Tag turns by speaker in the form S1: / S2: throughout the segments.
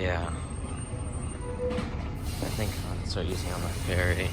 S1: Yeah. I think I'm gonna start using on the ferry.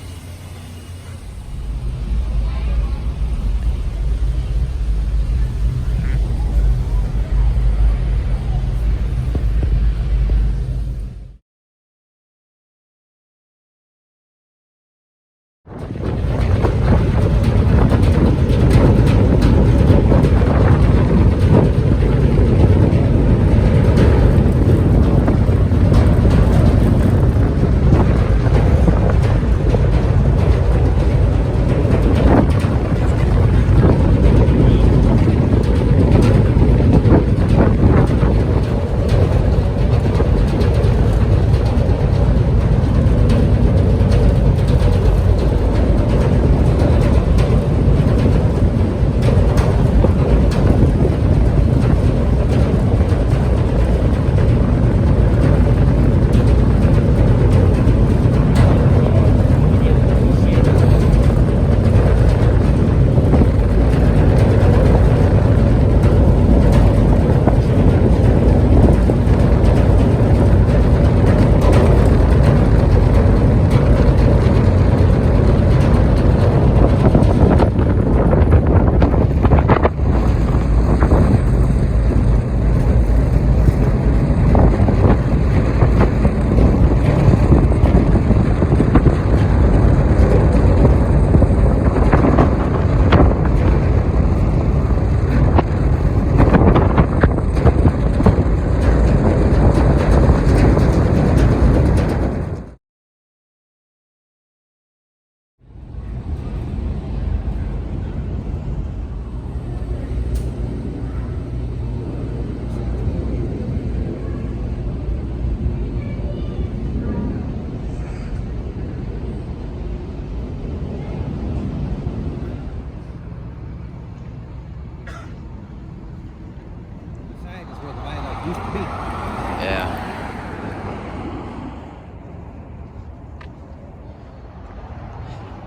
S2: Used to be.
S1: Yeah.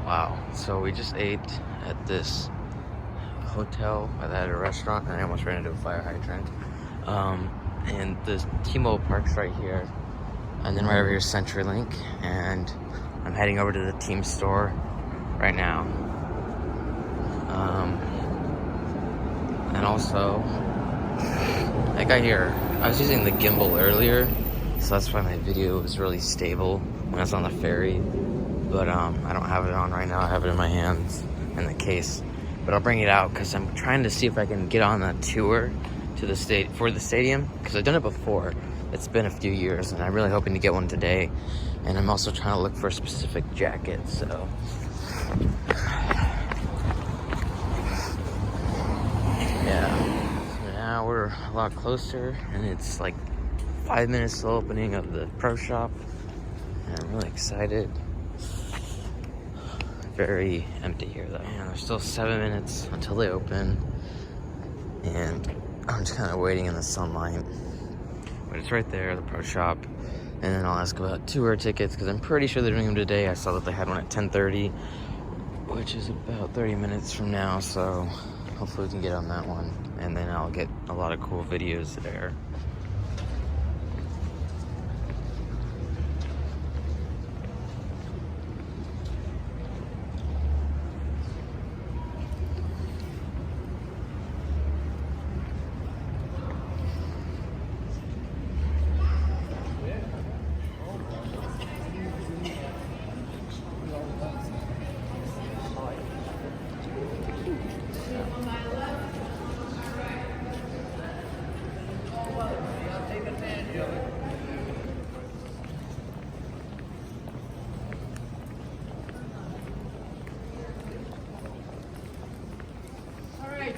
S1: Wow. So we just ate at this hotel that had a restaurant, and I almost ran into a fire hydrant. And the T-Mobile Park's right here, and then right over here is CenturyLink, and I'm heading over to the team store right now. And also, I got here. I was using the gimbal earlier, so that's why my video was really stable when I was on the ferry. But I don't have it on right now. I have it in my hands in the case. But I'll bring it out because I'm trying to see if I can get on a tour to the stadium, because I've done it before. It's been a few years, and I'm really hoping to get one today. And I'm also trying to look for a specific jacket. So yeah. So now we're a lot closer, and it's like 5 minutes to the opening of the pro shop, and I'm really excited. Very empty here though. And there's still 7 minutes until they open, and I'm just kind of waiting in the sunlight. But it's right there, the pro shop. And then I'll ask about tour tickets, because I'm pretty sure they're doing them today. I saw that they had one at 10:30, which is about 30 minutes from now, so hopefully we can get on that one. And then I'll get a lot of cool videos there.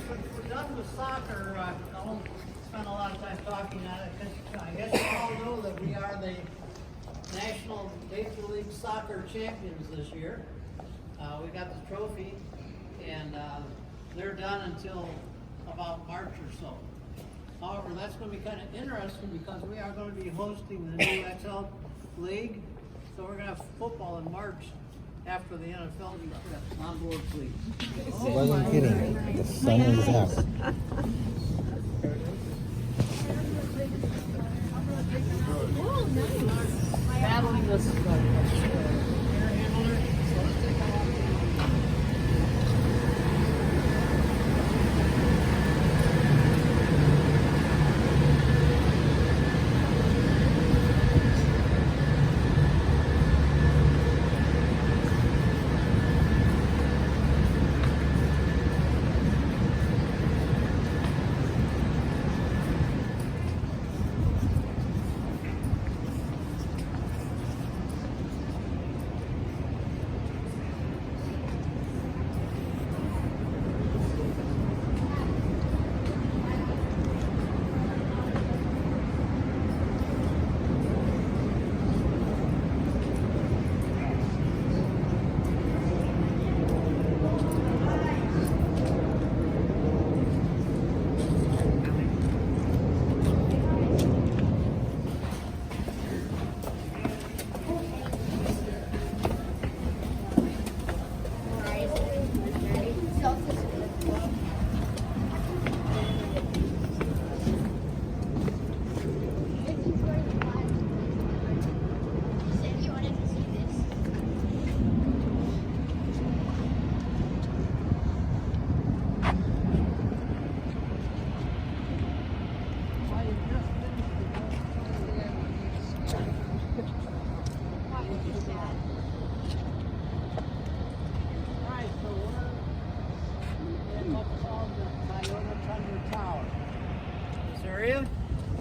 S3: We're done with soccer. I won't spend a lot of time talking on it, because I guess you all know that we are the National Major League Soccer champions this year. We got the trophy, and they're done until about March or so. However, that's going to be kind of interesting, because we are going to be hosting the new XL League. So we're going to have football in March after the NFL gets on board, please.
S2: I wasn't kidding. The sun is out.
S4: Oh,
S3: this is a air handler. So let's take a walk around.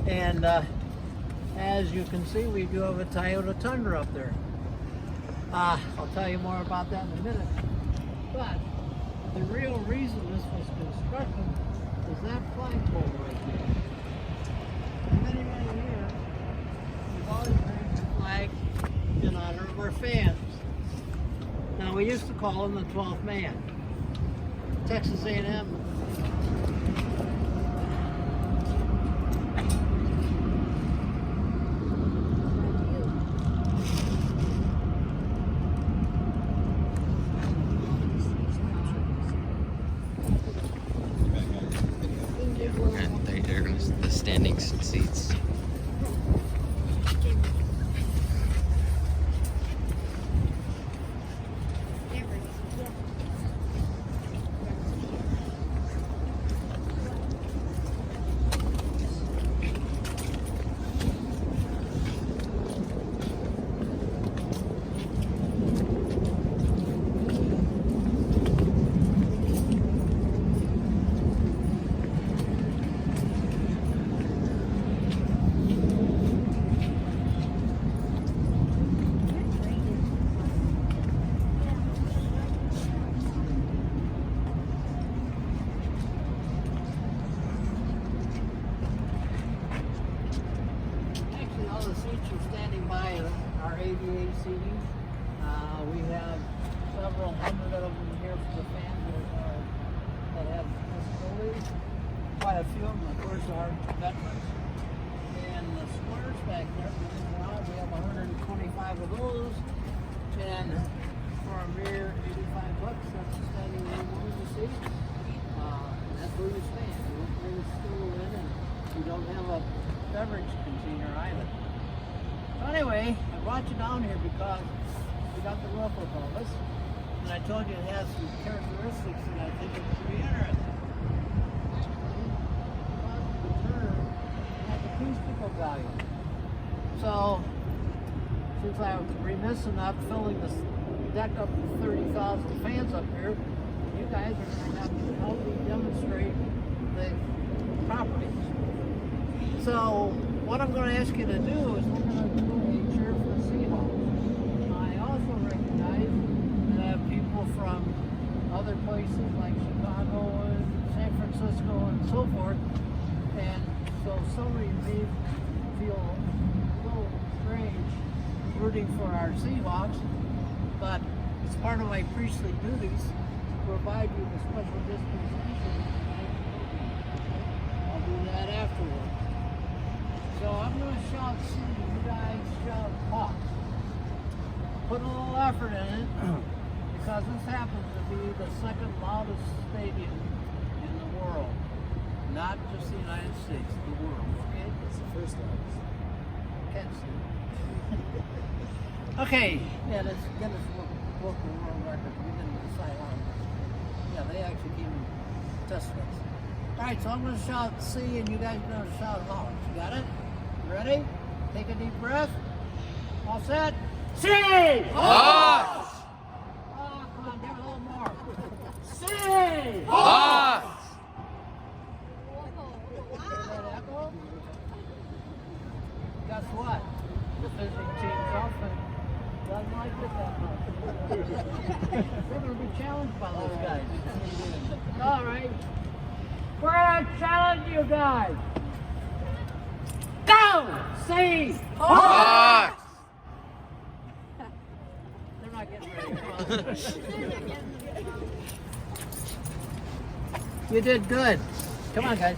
S3: And as you can see, we do have a Toyota Tundra up there. I'll tell you more about that in a minute. But the real reason this was constructed is that flagpole right there. For many, many years, we've always raised the flag in honor of our fans. Now, we used to call him the 12th man. Texas A&M.
S1: The standing seats.
S3: We have several hundred of them here for the fans that have disabilities. Quite a few of them, of course, are veterans. And the squares back there, we have 125 of those. And for a mere $85, that's a standing room only seat. That's where you stand. You don't bring a stool in, and you don't have a beverage container either. So anyway, I brought you down here because we got the roof above us, and I told you it has some characteristics that I think is pretty interesting. The turn has acoustical value. So, since I was remiss in not filling this deck up with 30,000 fans up here, you guys are going to have to help me demonstrate the properties. So, what I'm going to ask you to do is we're going to do a cheer for the Seahawks. I also recognize that I have people from other places like Chicago and San Francisco and so forth. And so some of you may feel a little strange rooting for our Seahawks, but it's part of my priestly duties to provide you with special dispensation. I'll do that afterwards. So I'm going to shout C, you guys shout Hawks. Put a little effort in it, because this happens to be the second loudest stadium in the world. Not just the United States, the world, okay?
S2: It's the first loudest.
S3: Can't see. Okay, yeah, that's Guinness Book of World Records. We didn't decide on it. Yeah, they actually came and tested us. All right, so I'm going to shout C, and you guys are going to shout Hogs. You got it? You ready? Take a deep breath. All set? C!
S1: Hogs!
S3: Oh, come on, give it a little more. C!
S1: Hogs!
S3: Hear that echo? Guess what? The visiting team's often doesn't like it that much. We're going to be challenged by those guys. All right. We're going to challenge you guys. Go! See!
S1: Hogs!
S3: They're not getting ready. You did good. Come on, guys.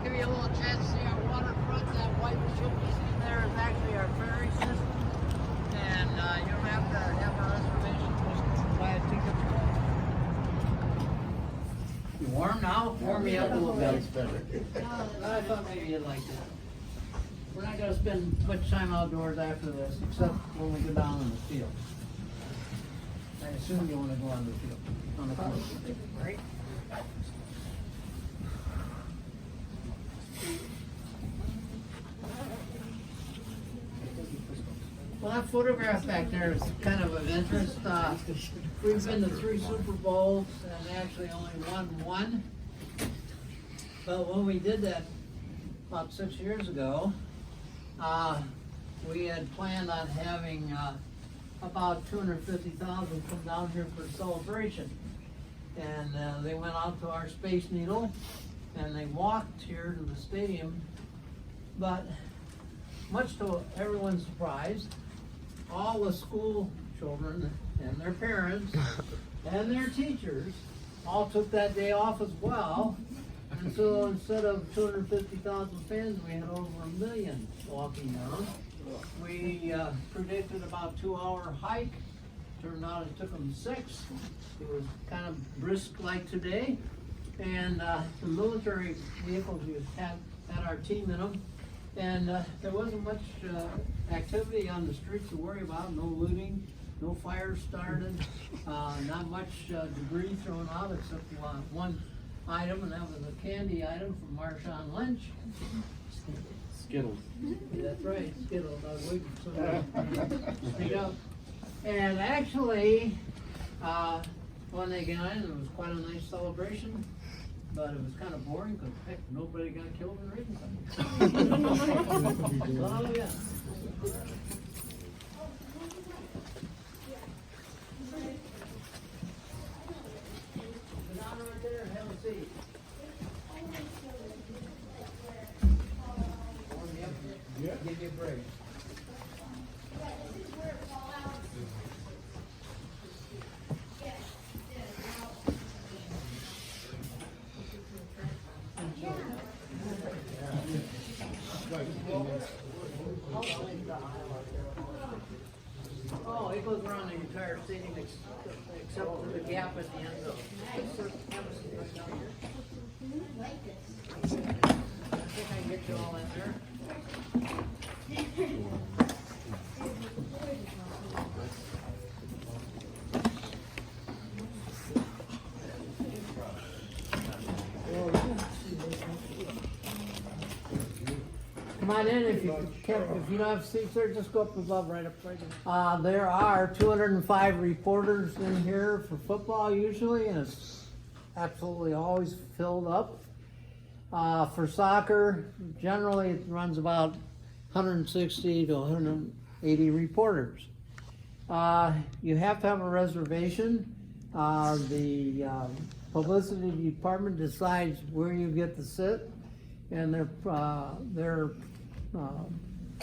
S3: Give you a little chance to see our waterfront. That white ship you see there is actually our ferry system. And you don't have to have a reservation, just buy a ticket. You warm now? Warm me up a little bit. I thought maybe you'd like that. We're not going to spend much time outdoors after this, except when we go down in the field. I assume you want to go on the field, on the course, right? Well, that photograph back there is kind of of interest. We've been to 3 Super Bowls and actually only won 1. But when we did that about 6 years ago, we had planned on having about 250,000 come down here for a celebration. And they went out to our Space Needle and they walked here to the stadium. But much to everyone's surprise, all the school children and their parents and their teachers all took that day off as well. And so instead of 250,000 fans, we had over 1 million walking down. We predicted about 2-hour hike. Turned out it took them 6. It was kind of brisk like today. And the military vehicles we had our team in them. And there wasn't much activity on the streets to worry about. No looting, no fires started, not much debris thrown out except one item, and that was a candy item from Marshawn Lynch.
S2: Skittles.
S3: Yeah, that's right, Skittles. I was waiting for somebody to speak up. And actually, when they got in, it was quite a nice celebration. But it was kind of boring because heck, nobody got killed in Reagan. Oh yeah. Sit down right there and have a seat. Warm me up. Give you a break. Oh, it goes around the entire stadium except for the gap at the end zone. I think I can get you all in there. Come on in if you can. If you don't have seats there, just go up above, right up there. There are 205 reporters in here for football usually, and it's absolutely always filled up. For soccer, generally it runs about 160 to 180 reporters. You have to have a reservation. The publicity department decides where you get to sit, and their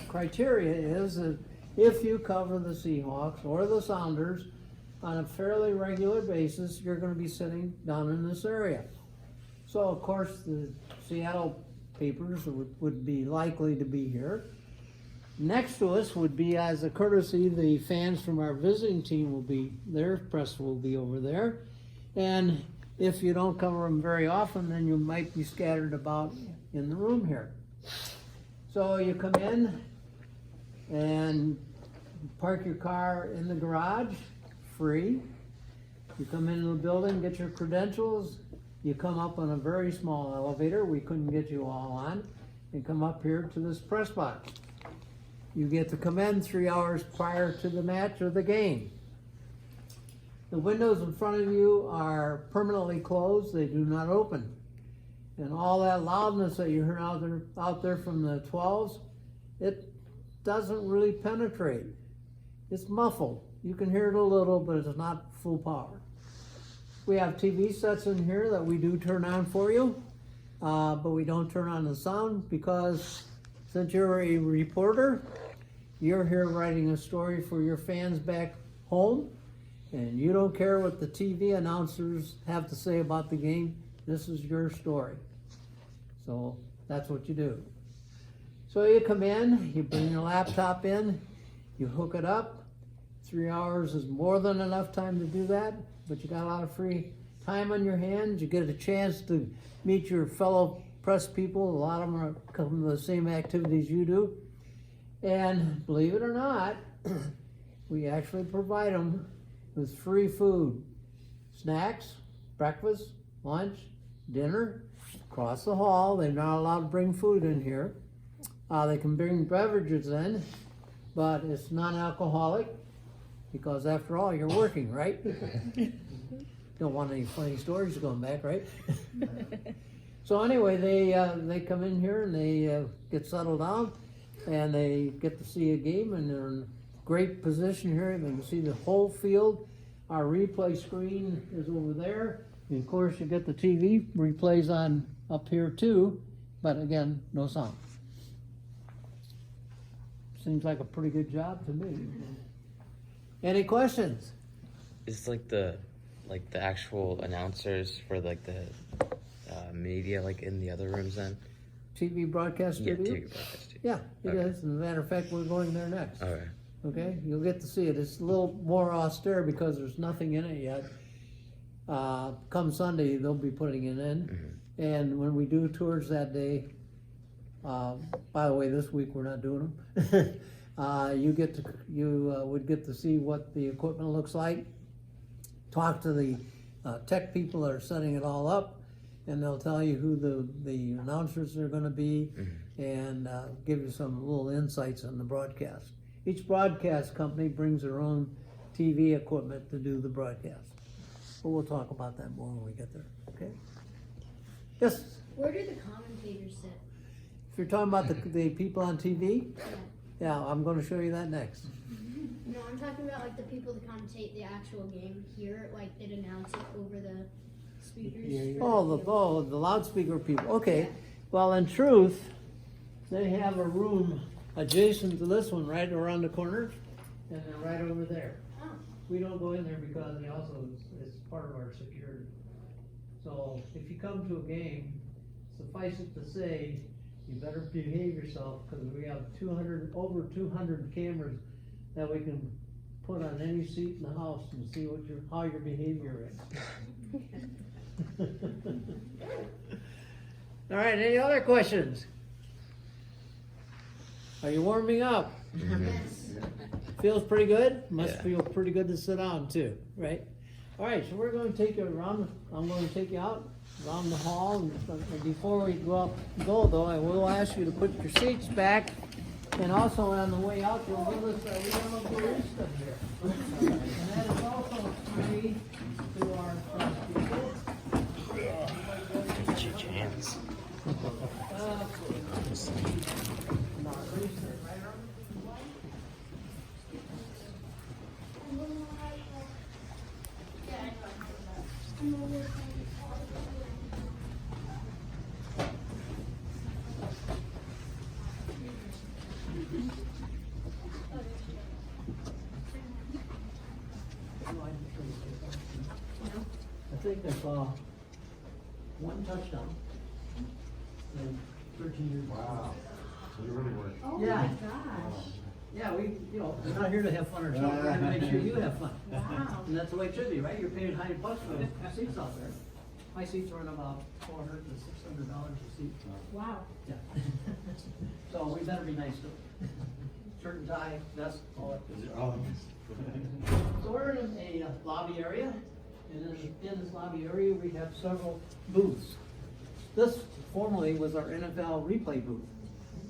S3: criteria is that if you cover the Seahawks or the Sounders on a fairly regular basis, you're going to be sitting down in this area. So of course, the Seattle papers would be likely to be here. Next to us would be, as a courtesy, the fans from our visiting team will be, their press will be over there. And if you don't cover them very often, then you might be scattered about in the room here. So you come in and park your car in the garage, free. You come into the building, get your credentials. You come up on a very small elevator, we couldn't get you all on, and come up here to this press box. You get to come in 3 hours prior to the match or the game. The windows in front of you are permanently closed, they do not open. And all that loudness that you hear out there from the 12s, it doesn't really penetrate. It's muffled. You can hear it a little, but it's not full power. We have TV sets in here that we do turn on for you, but we don't turn on the sound because since you're a reporter, you're here writing a story for your fans back home, and you don't care what the TV announcers have to say about the game. This is your story. So that's what you do. So you come in, you bring your laptop in, you hook it up. 3 hours is more than enough time to do that, but you got a lot of free time on your hands. You get a chance to meet your fellow press people. A lot of them are coming to the same activities you do. And believe it or not, we actually provide them with free food, snacks, breakfast, lunch, dinner, across the hall. They're not allowed to bring food in here. They can bring beverages in, but it's non-alcoholic because after all, you're working, right? Don't want any funny stories going back, right? So anyway, they come in here and they get settled down and they get to see a game, and they're in great position here. They can see the whole field. Our replay screen is over there. And of course, you get the TV replays on up here too, but again, no sound. Seems like a pretty good job to me. Any questions?
S1: It's like the actual announcers for like the media like in the other rooms then?
S3: TV broadcast studio?
S1: Yeah, TV broadcast studio.
S3: Yeah, it
S1: Okay.
S3: is. As a matter of fact, we're going there next.
S1: Okay.
S3: Okay, you'll get to see it. It's a little more austere because there's nothing in it yet. Come Sunday, they'll be putting it in.
S1: Mm-hmm.
S3: And when we do tours that day, by the way, this week we're not doing them. You would get to see what the equipment looks like. Talk to the tech people that are setting it all up, and they'll tell you who the announcers are going to be, and give you some little insights on the broadcast. Each broadcast company brings their own TV equipment to do the broadcast. But we'll talk about that more when we get there. Okay? Yes.
S4: Where do the commentators sit?
S3: If you're talking about the people on TV, yeah, I'm going to show you that next.
S4: No, I'm talking about like the people that commentate the actual game here, like they'd announce it over the speakers.
S3: Oh, the loudspeaker people. Okay. Well, in truth, they have a room adjacent to this one, right around the corner, and they're right over there.
S4: Oh.
S3: We don't go in there because it's part of our security. So if you come to a game, suffice it to say, you better behave yourself because we have over 200 cameras that we can put on any seat in the house and see how your behavior is. All right, any other questions? Are you warming up?
S4: Yes.
S3: Feels pretty good? Must
S1: Yeah.
S3: feel pretty good to sit down too, right? All right, so we're going to take you around. I'm going to take you out around the hall. And before we go though, I will ask you to put your seats back. And also on the way out, you'll notice that we have a barista here. And that is also free to our press people.
S1: Get your chance.
S3: I think I saw 1 touchdown in 13 years.
S2: Wow. So you really work.
S4: Oh
S3: Yeah.
S4: my gosh.
S3: Yeah, we're not here to have fun ourselves, we're here to make sure you have fun.
S4: Wow.
S3: And that's the way it should be, right? You're paying high bucks for the seats out there. My seats run about $400 to $600 a seat.
S4: Wow.
S3: Yeah. So we better be nice to them. Shirt and tie, vest, all that.
S2: Oh.
S3: So we're in a lobby area, and in this lobby area, we have several booths. This formerly was our NFL replay booth,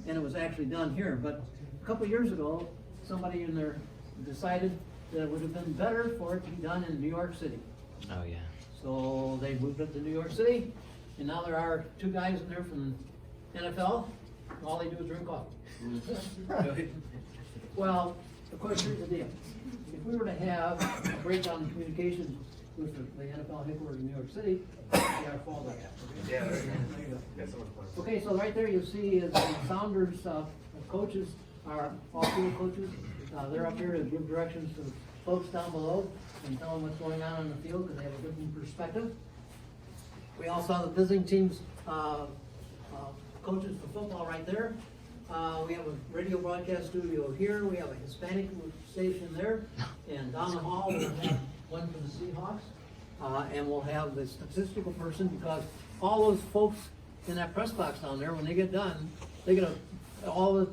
S3: and it was actually done here, but a couple years ago, somebody in there decided that it would have been better for it to be done in New York City.
S1: Oh yeah.
S3: So they moved up to New York City, and now there are 2 guys in there from NFL, and all they do is drink coffee. Well, of course, here's the deal. If we were to have a breakdown in communications with the NFL headquarters in New York City, we are fallback.
S2: Yeah, there you
S3: There you
S2: go. Yeah, so much fun.
S3: Okay, so right there you see is the Sounders coaches, our off-field coaches. They're up here to give directions to the folks down below and tell them what's going on the field because they have a different perspective. We also have the visiting teams coaches for football right there. We have a radio broadcast studio here. We have a Hispanic station there. And down the hall, we'll have one for the Seahawks. And we'll have the statistical person because all those folks in that press box down there, when they get done, they get all the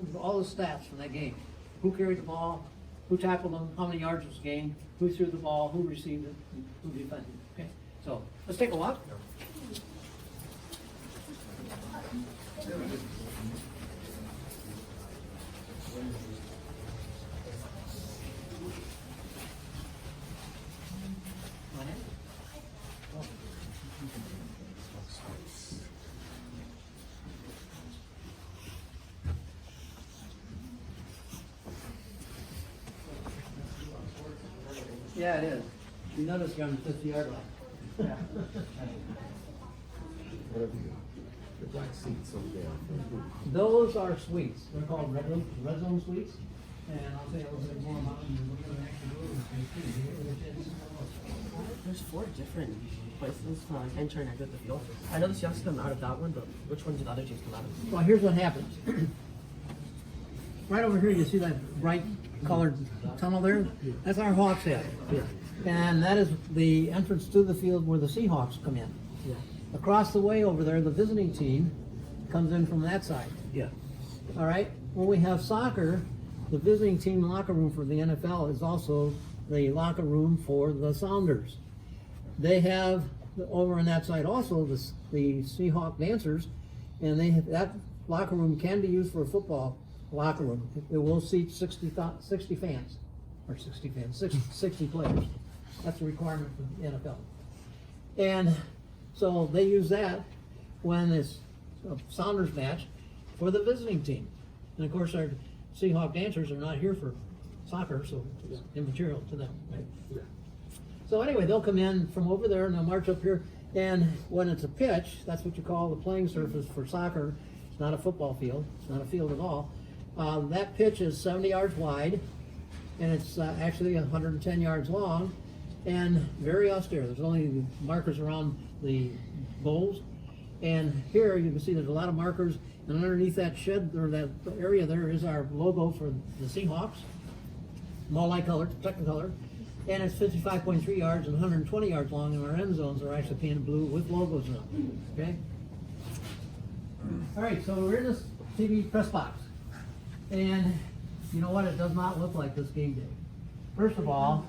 S3: stats from that game. Who carried the ball, who tackled them, how many yards was gained, who threw the ball, who received it, who defended it. Okay, so let's take a walk. Yeah, it is. You notice you're on the 50-yard line.
S2: The black seats over there.
S3: Those are suites. They're called red zone suites. And I'll say a little bit more about them. We're gonna actually go over the
S5: There's 4 different places to enter and exit the field. I know the Seahawks come out of that one, but which one do the other teams come out of?
S3: Well, here's what happens. Right over here, you see that bright colored tunnel there? That's our Hawks head.
S5: Yeah.
S3: And that is the entrance to the field where the Seahawks come in.
S5: Yeah.
S3: Across the way over there, the visiting team comes in from that side.
S5: Yeah.
S3: All right. When we have soccer, the visiting team locker room for the NFL is also the locker room for the Sounders. They have over on that side also the Seahawk dancers, and they have, that locker room can be used for a football locker room. It will seat 60 fans, or 60 fans, 60 players. That's a requirement for the NFL. And so they use that when it's a Sounders match for the visiting team. And of course, our Seahawk dancers are not here for soccer, so it's immaterial to them, right?
S2: Yeah.
S3: So anyway, they'll come in from over there and they'll march up here. And when it's a pitch, that's what you call the playing surface for soccer. It's not a football field. It's not a field at all. That pitch is 70 yards wide, and it's actually 110 yards long, and very austere. There's only markers around the bowls. And here you can see there's a lot of markers, and underneath that shed, or that area there, is our logo for the Seahawks. Multi-colored, Technicolor. And it's 55.3 yards and 120 yards long, and our end zones are actually painted blue with logos on them. Okay? All right, so we're in this TV press box. And you know what? It does not look like this game day. First of all,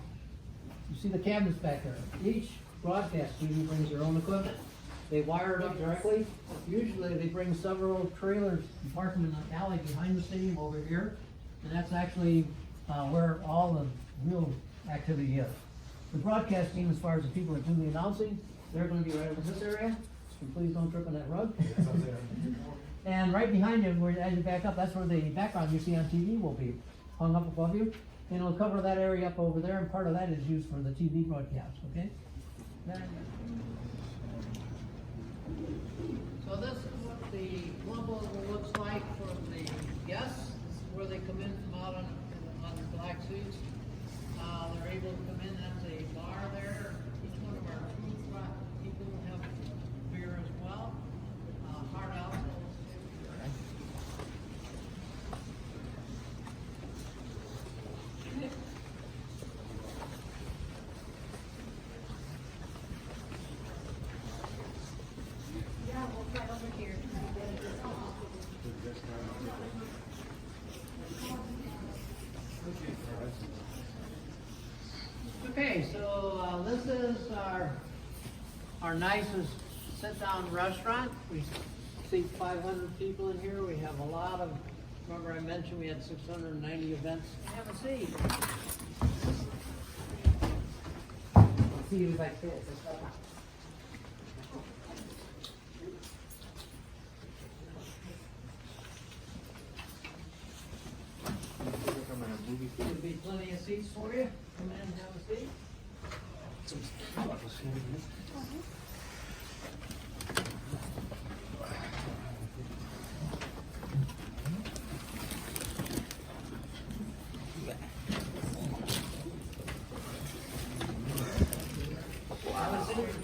S3: you see the cabinets back there. Each broadcast TV brings their own equipment. They wire it up directly. Usually they bring several trailers and park them in the alley behind the stadium over here. And that's actually where all the real activity is. The broadcast team, as far as the people that do the announcing, they're going to be right over this area. So please don't trip on that rug. And right behind you, where as you back up, that's where the background you see on TV will be hung up above you. And it'll cover that area up over there, and part of that is used for the TV broadcast, okay? So this is what the global looks like for the guests. This is where they come in from out on their black suits. They're able to come in at the bar there. Each one of our food people have beer as well. Okay, so this is our nicest sit-down restaurant. We seat 500 people in here. We have a lot of, remember I mentioned we had 690 events. Have a seat.
S5: See you like this.
S3: There'll be plenty of seats for you. Come in and have a seat. Have a seat.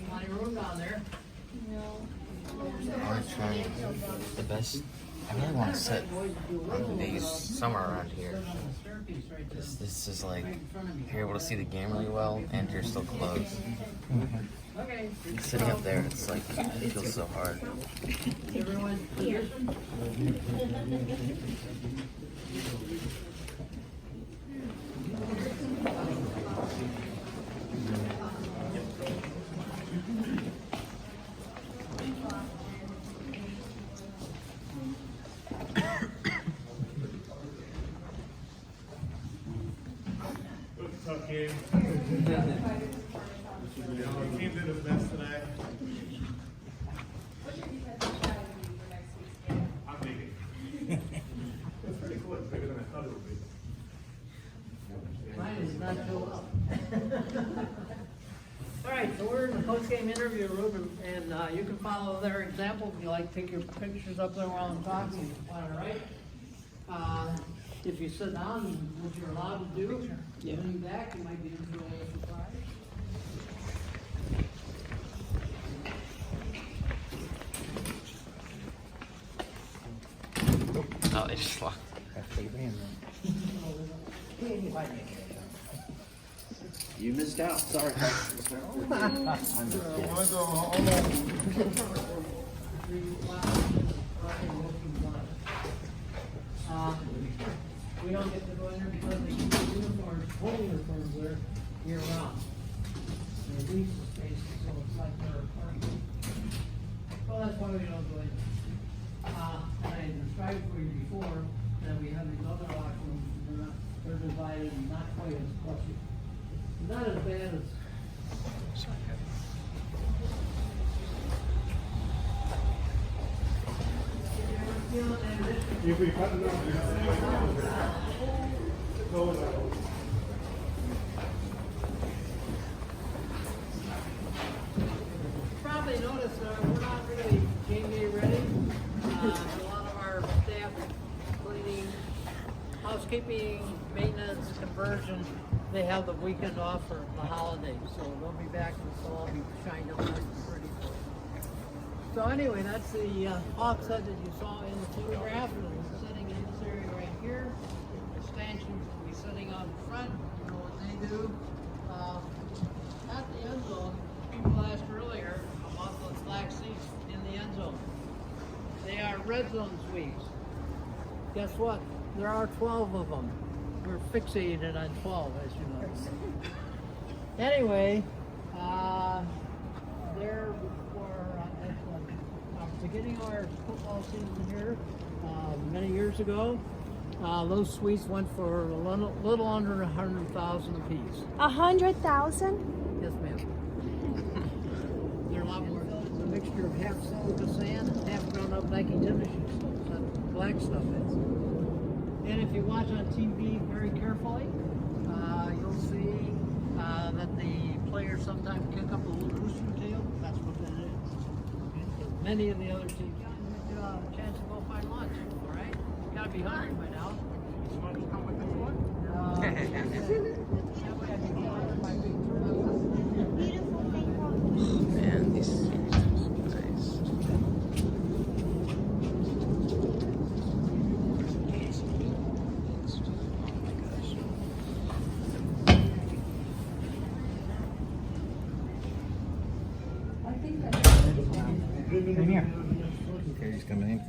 S3: Plenty of room down there.
S1: I want to try the best. I really want to sit on these somewhere around here. This is like, you're able to see the game really well and you're still close.
S3: Okay.
S1: Sitting up there, it's like, it feels so hard.
S3: Everyone, position.
S6: Tough game. The team did its best tonight. I'm thinking. It's pretty cool. It's bigger than I thought it would be.
S3: Mine is not so up. All right, so we're in the post-game interview room, and you can follow their example. If you like, take your pictures up there while I'm talking. All right. If you sit down, which you're allowed to do, lean back, you might be in for a little surprise.
S1: Oh, they just locked.
S2: You missed out. Sorry.
S3: We don't get to go in there because they keep the uniforms, full uniforms there year round. They're leased spaces, so it's like their apartment. Well, that's why we don't go in. And I described for you before that we have these other locker rooms, they're divided and not quite as clutchy. Not as bad as.
S6: If we cut it off,
S3: Probably noticed we're not really game day ready. A lot of our staff, cleaning, housekeeping, maintenance, conversion, they have the weekend off for the holidays, so they'll be back and so I'll be shined up nice and pretty for them. So anyway, that's the offset that you saw in the photograph. We're sitting in this area right here. The stanchions will be sitting out front. You know what they do. At the end zone, people asked earlier about those black seats in the end zone. They are red zone suites. Guess what? There are 12 of them. We're fixated on 12, as you know. Anyway, there for beginning of our football season here, many years ago, those suites went for a little under 100,000 apiece.
S7: 100,000?
S3: Yes, ma'am. They're a lot more. It's a mixture of half silica sand and half ground up Nike tennis shoes. That black stuff is. And if you watch on TV very carefully, you'll see that the players sometimes kick up a little rooster tail. That's what that is. Okay? Many of the other teams get a chance to go find lunch. All right, you gotta be hungry by now. You want to come with this one?
S1: Man, these seats are so nice.
S2: Come here. Okay, he's coming in.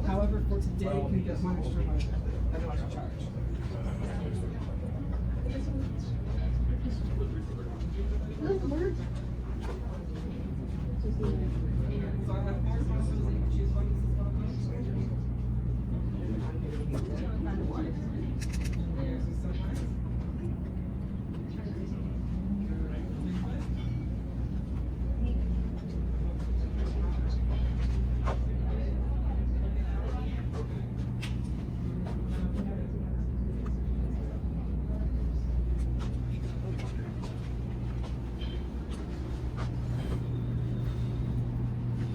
S8: However, for today, you can get one extra $100. I know I should charge. So I have 4 sauces that you can choose from.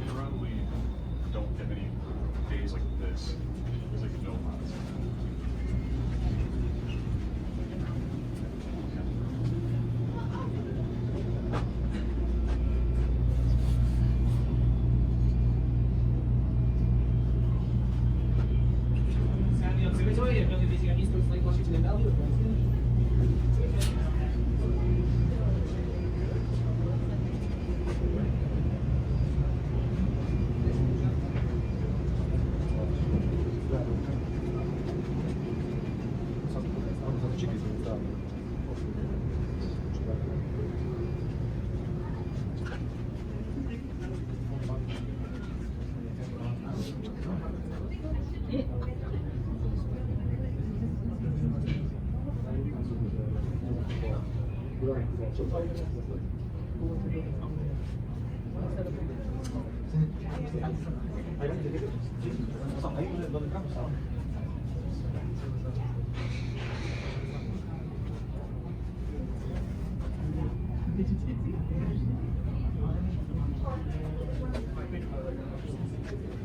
S6: Generally, don't have any days like this. It's like no odds.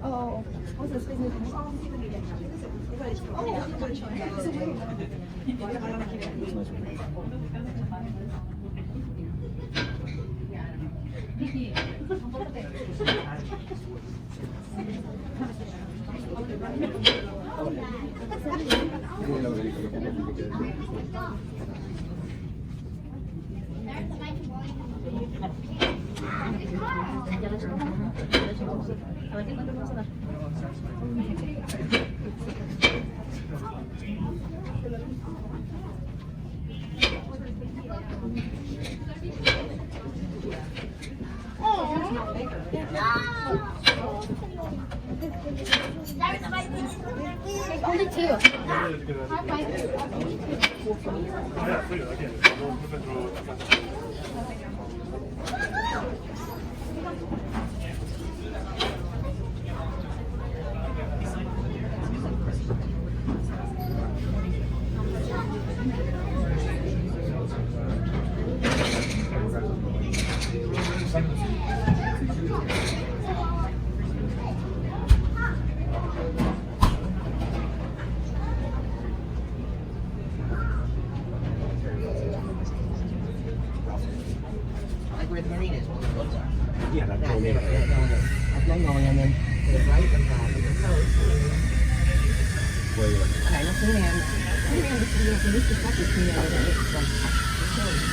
S7: Oh, only two.
S5: Like where the marina is, one of those are.
S2: Yeah, that's
S5: That's
S2: totally
S5: it,
S2: right.
S5: that's going and then to the right and back and the coast.
S2: Where you're
S5: Okay, no, Queen Anne. Queen Anne, this is the stuff is Queen Anne, it's like,